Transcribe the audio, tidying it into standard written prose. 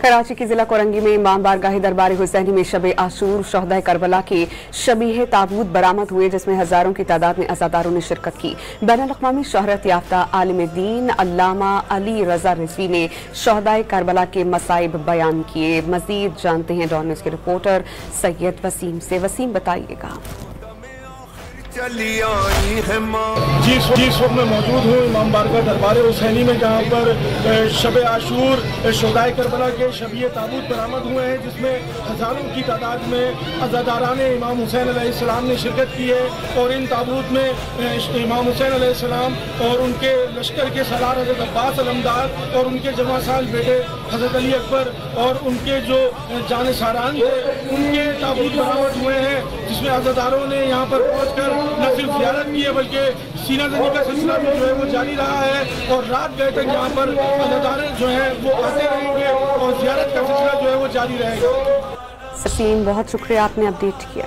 कराची की जिला कोरंगी में इमाम बारगाह दरबार हुसैनी में शब आशूर शहदाए करबला के शबीह ताबूत बरामद हुए, जिसमें हजारों की तादाद में अज़ादारों ने शिरकत की। बैनुल-अक़वामी शोहरत याफ्ता आलिम दीन अल्लामा अली रज़ा रिज़वी ने शहदाए करबला के मसाइब बयान किए। मजीद जानते हैं डॉन न्यूज़ के रिपोर्टर सैयद वसीम से। वसीम, बताइएगा। जी इस वक्त मैं मौजूद हूँ इमाम बारगाह दरबार हुसैनी में, जहाँ पर शब आशूर शहदाए करबला के शबीह ताबूत बरामद हुए हैं, जिसमें हज़ारों की तादाद में अज़ादारान इमाम हुसैन अलैहिस्सलाम ने शिरकत की है। और इन ताबूत में इमाम हुसैन अलैहिस्सलाम और उनके लश्कर के सलार हज़रत अब्बास अलमदार और उनके जमा साल बेटे हज़रत अली अकबर और उनके जो जानिसारान थे, उनके ताबूत बरामद हुए हैं, जिसमें अज़ादारों ने यहाँ पर पहुँच कर न सिर्फ ज़ियारत की है बल्कि सीना ज़नी का सिलसिला भी जो है वो जारी रहा है। और रात गए तक यहाँ पर अज़ादार जो है वो आते रहेंगे और ज़ियारत का सिलसिला जो है वो जारी रहेगा। वसीम, बहुत शुक्रिया, आपने अपडेट किया।